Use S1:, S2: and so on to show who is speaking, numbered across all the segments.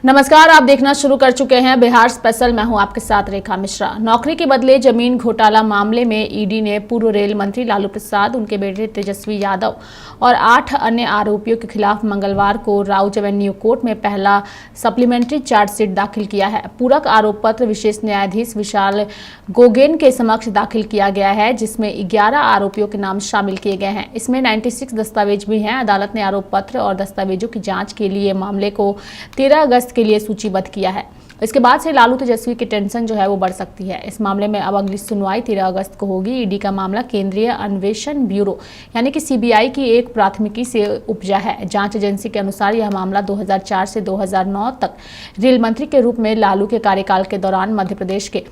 S1: नमस्कार, आप देखना शुरू कर चुके हैं बिहार स्पेशल। मैं हूं आपके साथ रेखा मिश्रा। नौकरी के बदले जमीन घोटाला मामले में ईडी ने पूर्व रेल मंत्री लालू प्रसाद, उनके बेटे तेजस्वी यादव और 8 अन्य आरोपियों के खिलाफ मंगलवार को राउज एवेन्यू कोर्ट में पहला सप्लीमेंट्री चार्जशीट दाखिल किया है। पूरक आरोप पत्र विशेष न्यायाधीश विशाल गोगेन के समक्ष दाखिल किया गया है, जिसमें 11 आरोपियों के नाम शामिल किए गए हैं। इसमें 96 दस्तावेज भी हैं। अदालत ने आरोप पत्र और दस्तावेजों की जाँच के लिए मामले को 13 अगस्त के लिए सूचीबद्ध किया है। इसके बाद से लालू तेजस्वी की टेंशन जो है वो बढ़ सकती है। इस मामले में अब अगली सुनवाई 13 अगस्त को होगी। ईडी का मामला केंद्रीय अन्वेषण ब्यूरो यानी कि सीबीआई की एक प्राथमिकी से उपजा है। जांच एजेंसी के अनुसार यह मामला 2004 से 2009 तक रेल मंत्री के रूप में लालू के कार्यकाल के दौरान मध्य प्रदेश के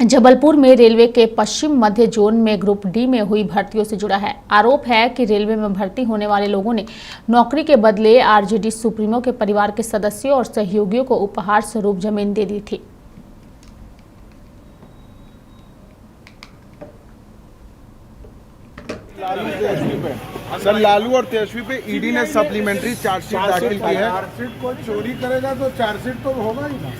S1: जबलपुर में रेलवे के पश्चिम मध्य जोन में ग्रुप डी में हुई भर्तियों से जुड़ा है। आरोप है कि रेलवे में भर्ती होने वाले लोगों ने नौकरी के बदले आरजेडी सुप्रीमो के परिवार के सदस्यों और सहयोगियों को उपहार स्वरूप जमीन दे दी थी।
S2: सर, लालू और तेजस्वी पे ईडी ने सप्लीमेंट्री चार्जशीट दाखिल की है।
S3: चार्जशीट को चोरी करेगा तो चार्जशीट तो होगा ही ना।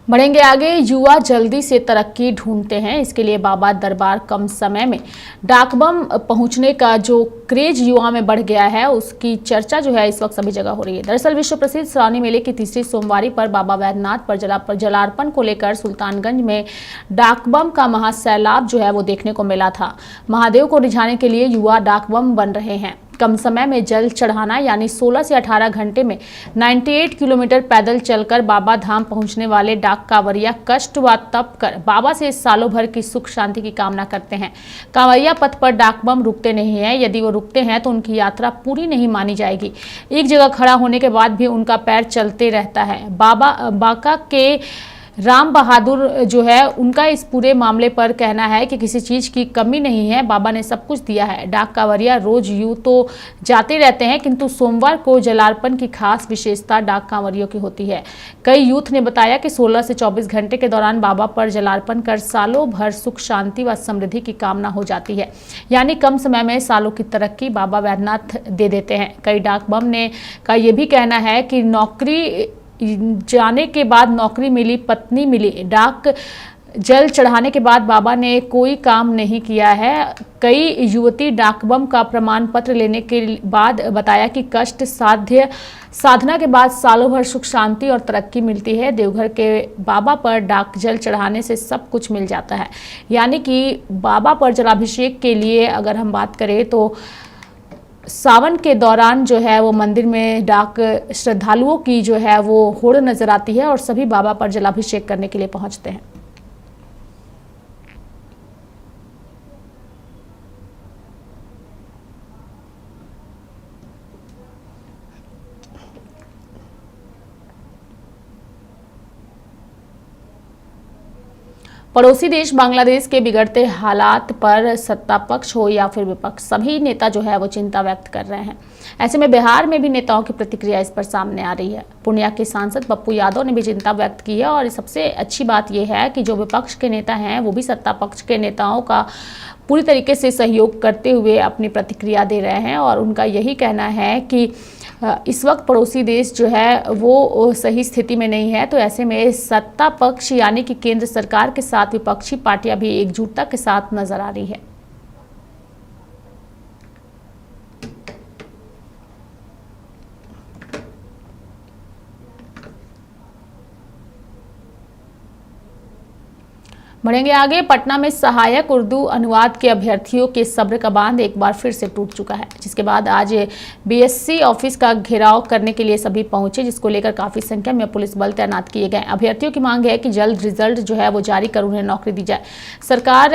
S1: बढ़ेंगे आगे। युवा जल्दी से तरक्की ढूंढते हैं, इसके लिए बाबा दरबार कम समय में डाक बम पहुंचने का जो क्रेज युवा में बढ़ गया है, उसकी चर्चा जो है इस वक्त सभी जगह हो रही है। दरअसल विश्व प्रसिद्ध श्रावणी मेले की तीसरी सोमवारी पर बाबा वैद्यनाथ पर जलार्पण को लेकर सुल्तानगंज में डाक बम का महासैलाब जो है वो देखने को मिला था। महादेव को रिझाने के लिए युवा डाक बम बन रहे हैं। कम समय में जल चढ़ाना यानी 16 से 18 घंटे में 98 किलोमीटर पैदल चलकर बाबा धाम पहुंचने वाले डाक कांवरिया कष्ट व तप कर बाबा से सालों भर की सुख शांति की कामना करते हैं। कांवरिया पथ पर डाक बम रुकते नहीं हैं। यदि वो रुकते हैं तो उनकी यात्रा पूरी नहीं मानी जाएगी। एक जगह खड़ा होने के बाद भी उनका पैर चलते रहता है। बांका के राम बहादुर जो है, उनका इस पूरे मामले पर कहना है कि किसी चीज़ की कमी नहीं है, बाबा ने सब कुछ दिया है। डाक कांवरिया रोज यूं तो जाते रहते हैं, किंतु सोमवार को जलार्पण की खास विशेषता डाक कांवरियों की होती है। कई यूथ ने बताया कि 16 से 24 घंटे के दौरान बाबा पर जलार्पण कर सालों भर सुख शांति व समृद्धि की कामना हो जाती है। यानी कम समय में सालों की तरक्की बाबा वैद्यनाथ दे देते हैं। कई डाक बम ने का ये भी कहना है कि नौकरी जाने के बाद नौकरी मिली, पत्नी मिली, डाक जल चढ़ाने के बाद बाबा ने कोई काम नहीं किया है। कई युवती डाक बम का प्रमाण पत्र लेने के बाद बताया कि कष्ट साध्य साधना के बाद सालों भर सुख शांति और तरक्की मिलती है। देवघर के बाबा पर डाक जल चढ़ाने से सब कुछ मिल जाता है। यानी कि बाबा पर जलाभिषेक के लिए अगर हम बात करें तो सावन के दौरान जो है वो मंदिर में डाक श्रद्धालुओं की जो है वो होड़ नजर आती है और सभी बाबा पर जलाभिषेक करने के लिए पहुंचते हैं। पड़ोसी देश बांग्लादेश के बिगड़ते हालात पर सत्ता पक्ष हो या फिर विपक्ष, सभी नेता जो है वो चिंता व्यक्त कर रहे हैं। ऐसे में बिहार में भी नेताओं की प्रतिक्रिया इस पर सामने आ रही है। पूर्णिया के सांसद पप्पू यादव ने भी चिंता व्यक्त की है और सबसे अच्छी बात यह है कि जो विपक्ष के नेता हैं वो भी सत्ता पक्ष के नेताओं का पूरी तरीके से सहयोग करते हुए अपनी प्रतिक्रिया दे रहे हैं और उनका यही कहना है कि इस वक्त पड़ोसी देश जो है वो सही स्थिति में नहीं है। तो ऐसे में सत्ता पक्ष यानी कि केंद्र सरकार के साथ विपक्षी पार्टियां भी एकजुटता के साथ नजर आ रही है। बढ़ेंगे आगे। पटना में सहायक उर्दू अनुवाद के अभ्यर्थियों के सब्र का बांध एक बार फिर से टूट चुका है, जिसके बाद आज बीएससी ऑफिस का घेराव करने के लिए सभी पहुंचे, जिसको लेकर काफी संख्या में पुलिस बल तैनात किए गए। अभ्यर्थियों की मांग है कि जल्द रिजल्ट जो है वो जारी कर उन्हें नौकरी दी जाए। सरकार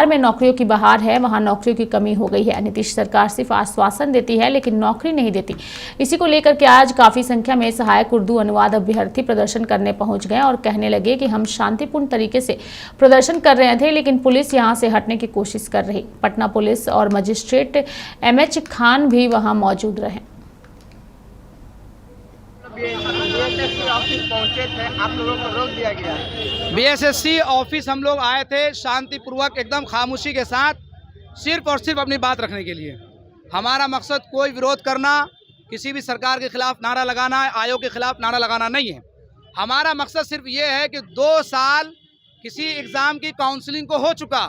S1: में नौकरियों की बहार है, वहां नौकरियों की कमी हो गई है। नीतीश सरकार सिर्फ आश्वासन देती है लेकिन नौकरी नहीं देती। इसी को लेकर के आज काफी संख्या में सहायक उर्दू अनुवाद अभ्यर्थी प्रदर्शन करने पहुंच गए और कहने लगे कि हम शांतिपूर्ण तरीके से प्रदर्शन कर रहे थे, लेकिन पुलिस यहां से हटने की कोशिश कर रही। पटना पुलिस और मजिस्ट्रेट एमएच खान भी वहां मौजूद रहे।
S4: आप लोगों को रोक दिया गया।
S5: बीएसएससी ऑफिस हम लोग आए थे शांतिपूर्वक एकदम खामोशी के साथ, सिर्फ और सिर्फ अपनी बात रखने के लिए। हमारा मकसद कोई विरोध करना, किसी भी सरकार के खिलाफ नारा लगाना, आयोग के खिलाफ नारा लगाना नहीं है। हमारा मकसद सिर्फ ये है कि 2 साल किसी एग्ज़ाम की काउंसलिंग को हो चुका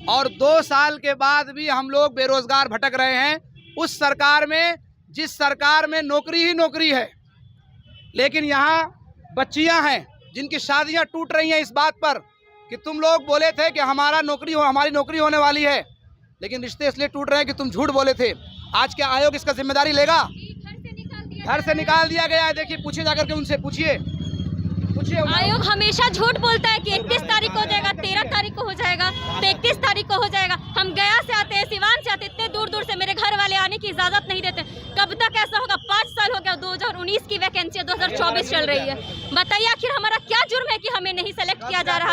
S5: और 2 साल के बाद भी हम लोग बेरोज़गार भटक रहे हैं उस सरकार में, जिस सरकार में नौकरी ही नौकरी है। लेकिन यहाँ बच्चियाँ हैं जिनकी शादियाँ टूट रही हैं इस बात पर कि तुम लोग बोले थे कि हमारी नौकरी होने वाली है, लेकिन रिश्ते इसलिए टूट रहे हैं कि तुम झूठ बोले थे। आज क्या आयोग इसका जिम्मेदारी लेगा? घर से निकाल दिया गया है। देखिए, पूछिए जाकर के उनसे, पूछिए।
S6: आयोग हमेशा झूठ बोलता है कि 31 तारीख को हो जाएगा, 13 तारीख को हो जाएगा, तो 31 तारीख को हो जाएगा। हम गया से आते हैं, सिवान से आते, इतने दूर दूर से मेरे घर वाले आने की इजाजत नहीं देते। कब तक ऐसा होगा? 5 साल हो गया, 2019 की वैकेंसी है, 2024 चल रही है। बताइए आखिर हमारा क्या जुर्म है कि हमें नहीं सेलेक्ट किया जा रहा?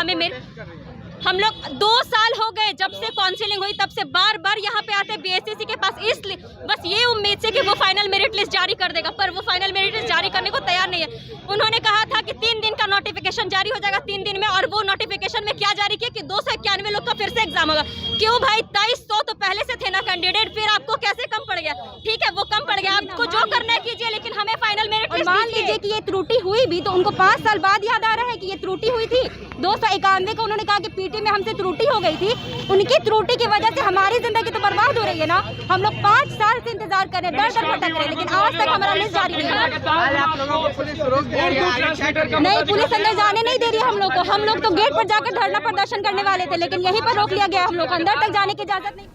S6: हम लोग 2 साल हो गए जब से काउंसलिंग हुई, तब से बार बार यहाँ पे आते बीएसएससी के पास, इसलिए बस ये उम्मीद से कि वो फाइनल मेरिट लिस्ट जारी कर देगा, पर वो फाइनल मेरिट लिस्ट जारी करने को तैयार नहीं है। उन्होंने कहा था कि 3 दिन का नोटिफिकेशन जारी हो जाएगा 3 दिन में, और वो नोटिफिकेशन में क्या जारी किया कि 291 लोग का फिर से एग्जाम होगा। क्यों भाई? 2300 तो पहले से थे ना कैंडिडेट, फिर आपको कैसे कम पड़ गया? ठीक है, वो कम पड़ गया, आपको जो करना है कीजिए, लेकिन हमें फाइनल मेरिट लिस्ट मान लीजिए कि ये त्रुटि हुई भी तो उनको 5 साल बाद याद आ रहा है कि ये त्रुटि हुई थी। 291 को उन्होंने कहा कि पीटी में हमसे त्रुटि हो गई थी, उनकी त्रुटि की वजह से हमारी जिंदगी तो बर्बाद हो रही है ना। हम लोग 5 साल से इंतजार कर रहे हैं, दर दर भटक रहे हैं, लेकिन आज तक हमारा लिस्ट जारी नहीं हुआ। नहीं, पुलिस अंदर जाने नहीं दे रही है हम लोग को। हम लोग तो गेट पर जाकर धरना प्रदर्शन करने वाले थे, लेकिन यहीं पर रोक लिया गया। हम लोग अंदर तक जाने की इजाजत नहीं।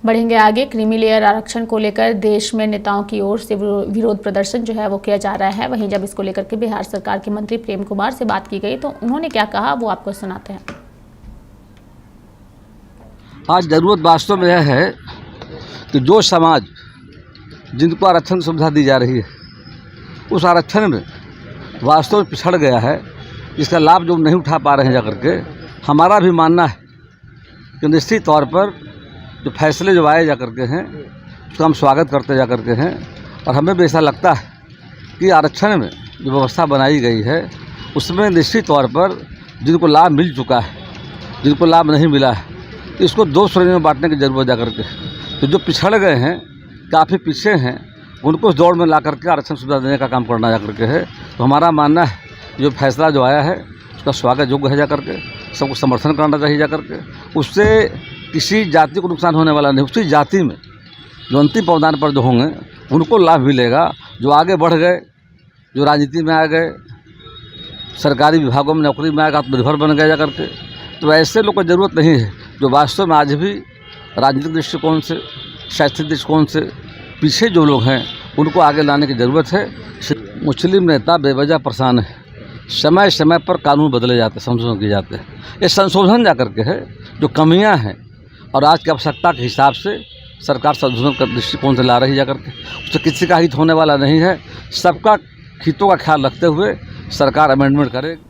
S1: बढ़ेंगे आगे। क्रीमी लेयर आरक्षण को लेकर देश में नेताओं की ओर से विरोध प्रदर्शन जो है वो किया जा रहा है। वहीं जब इसको लेकर के बिहार सरकार के मंत्री प्रेम कुमार से बात की गई तो उन्होंने क्या कहा वो आपको सुनाते हैं।
S7: आज जरूरत वास्तव में यह है कि जो समाज जिनको आरक्षण सुविधा दी जा रही है उस आरक्षण में वास्तव में पिछड़ गया है, इसका लाभ जो नहीं उठा पा रहे हैं जाकर के, हमारा भी मानना है कि निश्चित तौर पर जो फैसले जो आए जा करके हैं उसका हम स्वागत करते जा करके हैं। और हमें भी ऐसा लगता है कि आरक्षण में जो व्यवस्था बनाई गई है उसमें निश्चित तौर पर जिनको लाभ मिल चुका है, जिनको लाभ नहीं मिला है, इसको 2 श्रेणियों में बांटने की जरूरत जा करके। तो जो पिछड़ गए हैं, काफ़ी पीछे हैं, उनको उस दौड़ में ला करके आरक्षण सुविधा देने का काम करना जा करके है। तो हमारा मानना है जो फैसला जो आया है उसका स्वागत योग्य है जा करके, सबको समर्थन करना चाहिए जा करके। उससे किसी जाति को नुकसान होने वाला नहीं। उसी जाति में जो अंतिम पावदान पर जो होंगे उनको लाभ मिलेगा, जो आगे बढ़ गए, जो राजनीति में आ गए, सरकारी विभागों में नौकरी में आएगा, आत्मनिर्भर बन गए जा करके। तो ऐसे लोग को ज़रूरत नहीं है जो वास्तव में आज भी राजनीतिक दृष्टिकोण से, शैक्षिक दृष्टिकोण से पीछे जो लोग हैं उनको आगे लाने की ज़रूरत है। मुस्लिम नेता बेवजह परेशान है, समय समय पर कानून बदले जाते, संशोधन किए जाते हैं। ये संशोधन जा करके है जो कमियां हैं और आज की आवश्यकता के हिसाब से सरकार संशोधन का दृष्टिकोण से ला रही जा करके, उससे किसी का हित होने वाला नहीं है। सबका हितों का ख्याल रखते हुए सरकार अमेंडमेंट करेगी।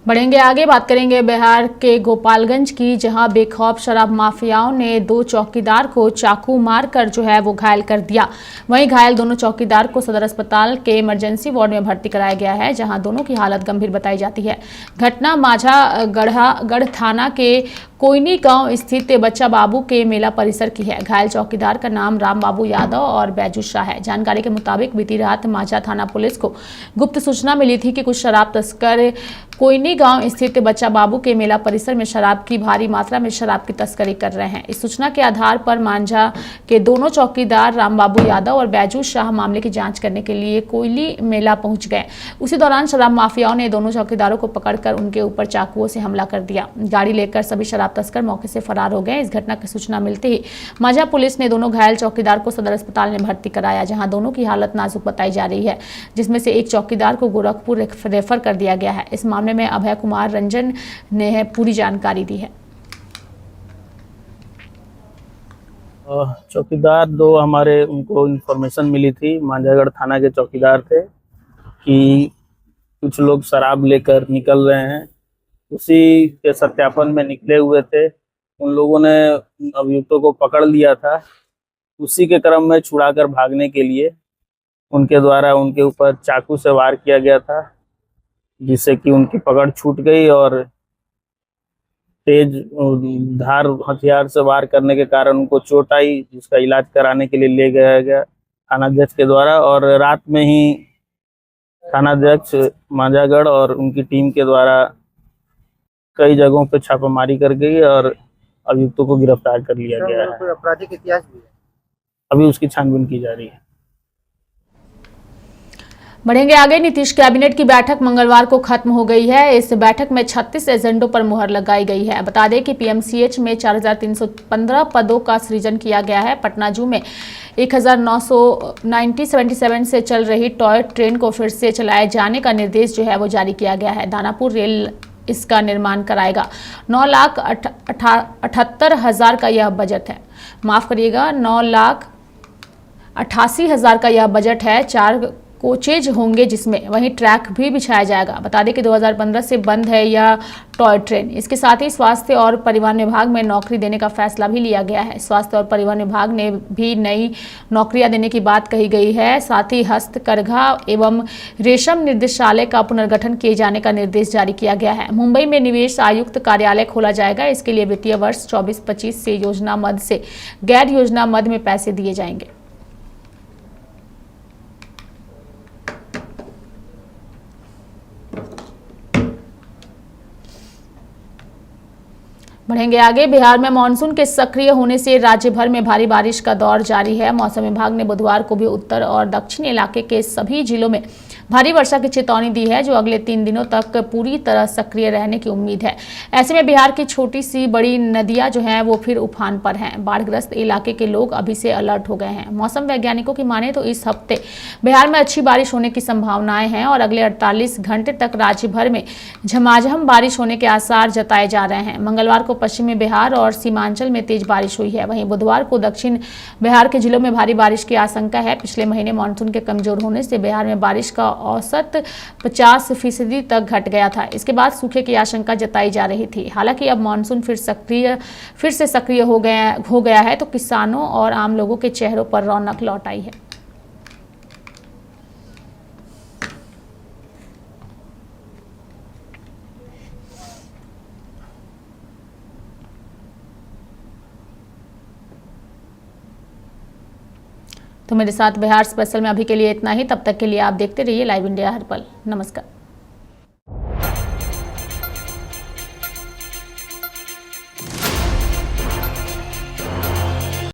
S1: बढ़ेंगे आगे, बात करेंगे बिहार के गोपालगंज की, जहां बेखौफ शराब माफियाओं ने 2 चौकीदार को चाकू मारकर जो है वो घायल कर दिया। वहीं घायल दोनों चौकीदार को सदर अस्पताल के इमरजेंसी वार्ड में भर्ती कराया गया है, जहां दोनों की हालत गंभीर बताई जाती है। घटना माझा गढ़ थाना के कोयनी गांव स्थित बच्चा बाबू के मेला परिसर की है। घायल चौकीदार का नाम राम बाबू यादव और बैजू शाह है। जानकारी के मुताबिक बीती रात माझा थाना पुलिस को गुप्त सूचना मिली थी कि कुछ शराब तस्कर कोयनी गांव स्थित बच्चा बाबू के मेला परिसर में शराब की भारी मात्रा में शराब की तस्करी कर रहे हैं। इस सूचना के आधार पर मांझा के दोनों चौकीदार राम बाबू यादव और बैजू शाह मामले की जांच करने के लिए कोयली मेला पहुंच गए। उसी दौरान शराब माफियाओं ने दोनों चौकीदारों को पकड़कर उनके ऊपर चाकुओं से हमला कर दिया। गाड़ी लेकर सभी शराब तस्कर मौके से फरार हो गए। इस घटना की सूचना मिलते ही माझा पुलिस ने दोनों घायल चौकीदार को सदर अस्पताल में भर्ती कराया, जहां दोनों की हालत नाजुक बताई जा रही है, जिसमें से एक चौकीदार को गोरखपुर रेफर कर दिया गया है। इस मामले में अभय कुमार रंजन ने पूरी जानकारी दी है।
S8: चौकीदार 2 हमारे, उनको इन्फॉर्मेशन मिली थी, मांझागढ़ थाना के चौकीदार थे कि कुछ लोग शराब लेकर निकल रहे हैं। उसी के सत्यापन में निकले हुए थे। उन लोगों ने अभियुक्तों को पकड़ लिया था। उसी के क्रम में छुड़ाकर भागने के लिए उनके द्वारा उनके ऊपर चाकू से वार किया गया था, जिससे कि उनकी पकड़ छूट गई और तेज धार हथियार से वार करने के कारण उनको चोट आई, जिसका इलाज कराने के लिए ले गया गया थानाध्यक्ष के द्वारा। और रात में ही थानाध्यक्ष मांझागढ़ और उनकी टीम के द्वारा कई जगहों पे छापामारी कर गई और अभियुक्तों को गिरफ्तार कर लिया गया है।
S4: कोई आपराधिक इतिहास भी है?
S8: अभी उसकी छानबीन की जा रही है।
S1: बढ़ेंगे आगे। नीतीश कैबिनेट की बैठक मंगलवार को खत्म हो गई है। इस बैठक में 36 एजेंडों पर मुहर लगाई गई है। बता दें कि पीएमसीएच में 4315 पदों का सृजन किया गया है। पटना जू में 1977 से चल रही टॉय ट्रेन को फिर से चलाए जाने का निर्देश जो है वो जारी किया गया है। दानापुर रेल इसका निर्माण कराएगा। 9,78,000 का यह बजट है। माफ करिएगा, 9,88,000 का यह बजट है। 4 कोचेज होंगे जिसमें वहीं ट्रैक भी बिछाया जाएगा। बता दें कि 2015 से बंद है यह टॉय ट्रेन। इसके साथ ही स्वास्थ्य और परिवहन विभाग में नौकरी देने का फैसला भी लिया गया है। स्वास्थ्य और परिवहन विभाग ने भी नई नौकरियां देने की बात कही गई है। साथ ही हस्तकरघा एवं रेशम निर्देशालय का पुनर्गठन किए जाने का निर्देश जारी किया गया है। मुंबई में निवेश आयुक्त कार्यालय खोला जाएगा। इसके लिए वित्तीय वर्ष 24-25 से योजना मद से गैर योजना मद में पैसे दिए जाएंगे। बढ़ेंगे आगे। बिहार में मानसून के सक्रिय होने से राज्य भर में भारी बारिश का दौर जारी है। मौसम विभाग ने बुधवार को भी उत्तर और दक्षिणी इलाके के सभी जिलों में भारी वर्षा की चेतावनी दी है, जो अगले 3 दिनों तक पूरी तरह सक्रिय रहने की उम्मीद है। ऐसे में बिहार की छोटी सी बड़ी नदियां जो हैं वो फिर उफान पर हैं। बाढ़ग्रस्त इलाके के लोग अभी से अलर्ट हो गए हैं। मौसम वैज्ञानिकों की माने तो इस हफ्ते बिहार में अच्छी बारिश होने की संभावनाएं हैं और अगले 48 घंटे तक राज्य भर में झमाझम बारिश होने के आसार जताए जा रहे हैं। मंगलवार को पश्चिमी बिहार और सीमांचल में तेज बारिश हुई है। वहीं बुधवार को दक्षिण बिहार के जिलों में भारी बारिश की आशंका है। पिछले महीने मानसून के कमजोर होने से बिहार में बारिश का औसत 50% तक घट गया था। इसके बाद सूखे की आशंका जताई जा रही थी। हालांकि अब मानसून फिर से सक्रिय हो गया है तो किसानों और आम लोगों के चेहरों पर रौनक लौट आई है। तो मेरे साथ बिहार स्पेशल में अभी के लिए इतना ही। तब तक के लिए आप देखते रहिए लाइव इंडिया हर पल। नमस्कार।